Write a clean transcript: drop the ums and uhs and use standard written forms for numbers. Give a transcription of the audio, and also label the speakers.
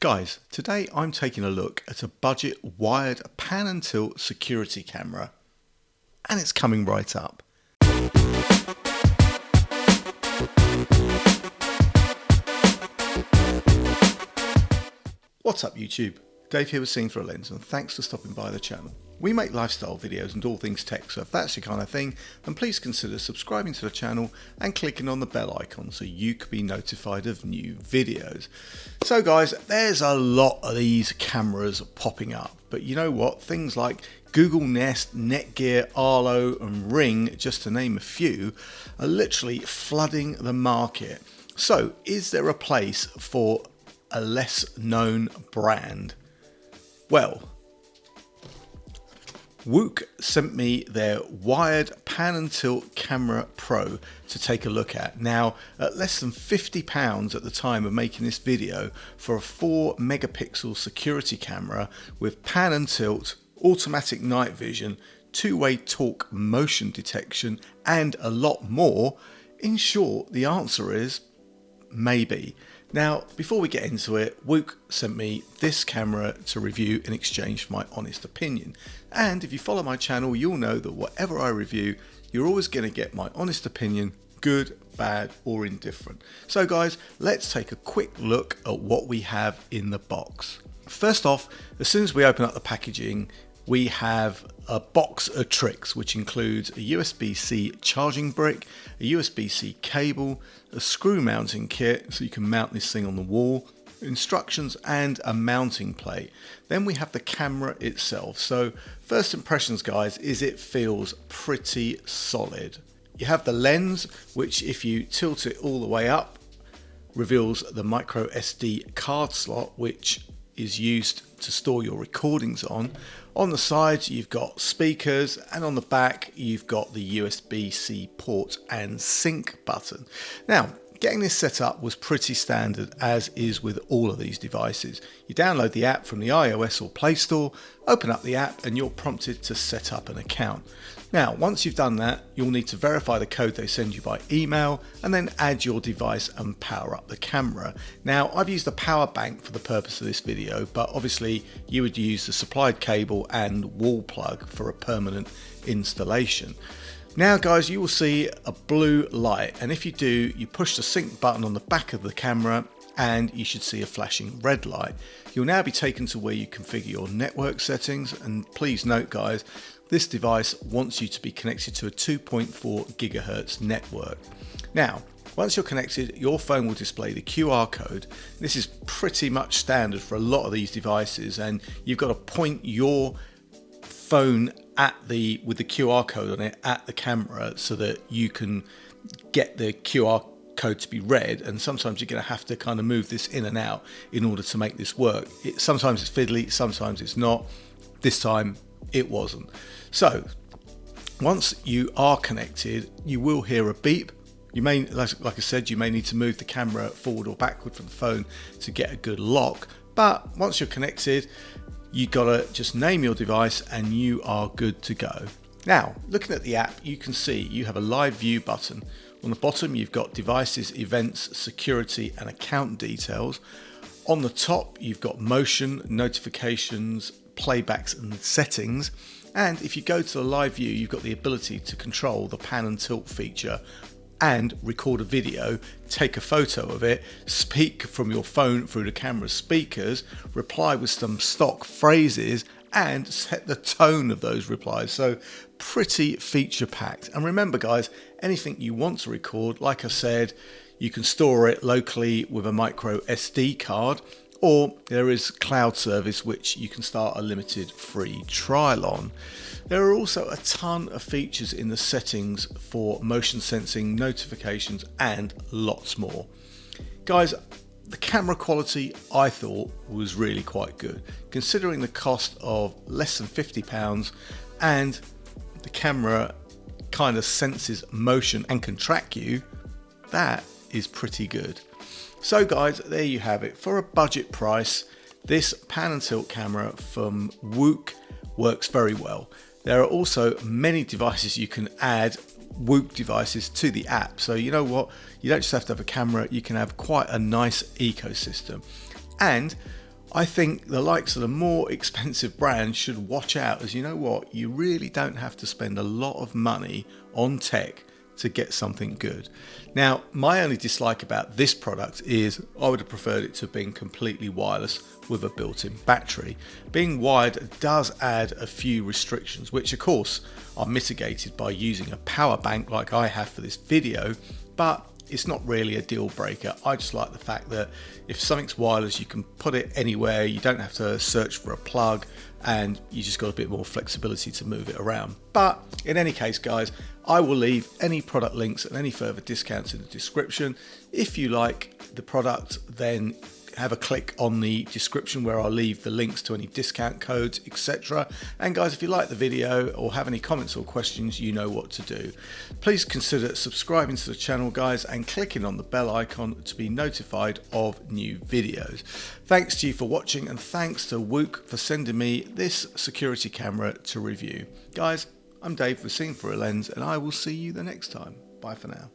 Speaker 1: Guys, today I'm taking a look at a budget wired pan and tilt security camera, and it's coming right up. What's up YouTube? Dave here with Seeing Through a Lens, and thanks for stopping by the channel. We make lifestyle videos and all things tech, so if that's your kind of thing, then please consider subscribing to the channel and clicking on the bell icon so you can be notified of new videos. So guys, there's a lot of these cameras popping up, but you know what? Things like Google Nest, Netgear, Arlo and Ring, just to name a few, are literally flooding the market. So is there a place for a less known brand? Well, Wuuk sent me their wired pan and tilt camera pro to take a look at. Now, at less than £50 at the time of making this video for a 4 megapixel security camera with pan and tilt, automatic night vision, two-way torque motion detection and a lot more, in short, the answer is maybe. Now, before we get into it, Wuuk sent me this camera to review in exchange for my honest opinion. And if you follow my channel, you'll know that whatever I review, you're always going to get my honest opinion, good, bad, or indifferent. So guys, let's take a quick look at what we have in the box. First off, as soon as we open up the packaging, we have a box of tricks, which includes a USB-C charging brick, a USB-C cable, a screw mounting kit so you can mount this thing on the wall, instructions and a mounting plate. Then we have the camera itself. So first impressions guys is it feels pretty solid. You have the lens, which if you tilt it all the way up reveals the micro SD card slot, which is used to store your recordings on. On the sides you've got speakers, and on the back you've got the USB-C port and sync button. Now, getting this set up was pretty standard, as is with all of these devices. You download the app from the iOS or Play Store, open up the app and you're prompted to set up an account. Now, once you've done that, you'll need to verify the code they send you by email and then add your device and power up the camera. Now, I've used a power bank for the purpose of this video, but obviously you would use the supplied cable and wall plug for a permanent installation. Now guys, you will see a blue light, and if you do, you push the sync button on the back of the camera and you should see a flashing red light. You'll now be taken to where you configure your network settings, and please note guys, this device wants you to be connected to a 2.4 gigahertz network. Now, once you're connected, your phone will display the QR code. This is pretty much standard for a lot of these devices, and you've got to point your phone with the QR code on it at the camera so that you can get the QR code to be read, and sometimes you're going to have to kind of move this in and out in order to make this work. Sometimes it's fiddly, sometimes it's not. This time it wasn't. So once you are connected, you will hear a beep. You may, like I said, you may need to move the camera forward or backward from the phone to get a good lock, but once you're connected, you gotta just name your device and you are good to go. Now, looking at the app, you can see you have a live view button. On the bottom, you've got devices, events, security, and account details. On the top, you've got motion, notifications, playbacks, and settings. And if you go to the live view, you've got the ability to control the pan and tilt feature and record a video, take a photo of it, speak from your phone through the camera's speakers, reply with some stock phrases and set the tone of those replies. So pretty feature packed. And remember guys, anything you want to record, like I said, you can store it locally with a micro SD card, or there is cloud service which you can start a limited free trial on. There are also a ton of features in the settings for motion sensing, notifications and lots more. Guys, the camera quality I thought was really quite good, considering the cost of less than £50, and the camera kind of senses motion and can track you. That is pretty good. So guys, there you have it. For a budget price, this pan and tilt camera from Wuuk works very well. There are also many devices you can add Wuuk devices to the app. So you know what, you don't just have to have a camera, you can have quite a nice ecosystem. And I think the likes of the more expensive brands should watch out, as you know what, you really don't have to spend a lot of money on tech to get something good. Now, my only dislike about this product is I would have preferred it to have been completely wireless with a built-in battery. Being wired does add a few restrictions, which of course are mitigated by using a power bank like I have for this video, but it's not really a deal breaker. I just like the fact that if something's wireless, you can put it anywhere, you don't have to search for a plug, and you just got a bit more flexibility to move it around. But in any case, guys, I will leave any product links and any further discounts in the description. If you like the product, then have a click on the description where I'll leave the links to any discount codes, etc. And guys, if you like the video or have any comments or questions, you know what to do. Please consider subscribing to the channel, guys, and clicking on the bell icon to be notified of new videos. Thanks to you for watching, and thanks to Wuuk for sending me this security camera to review. Guys, I'm Dave with Seeing Through a Lens, and I will see you the next time. Bye for now.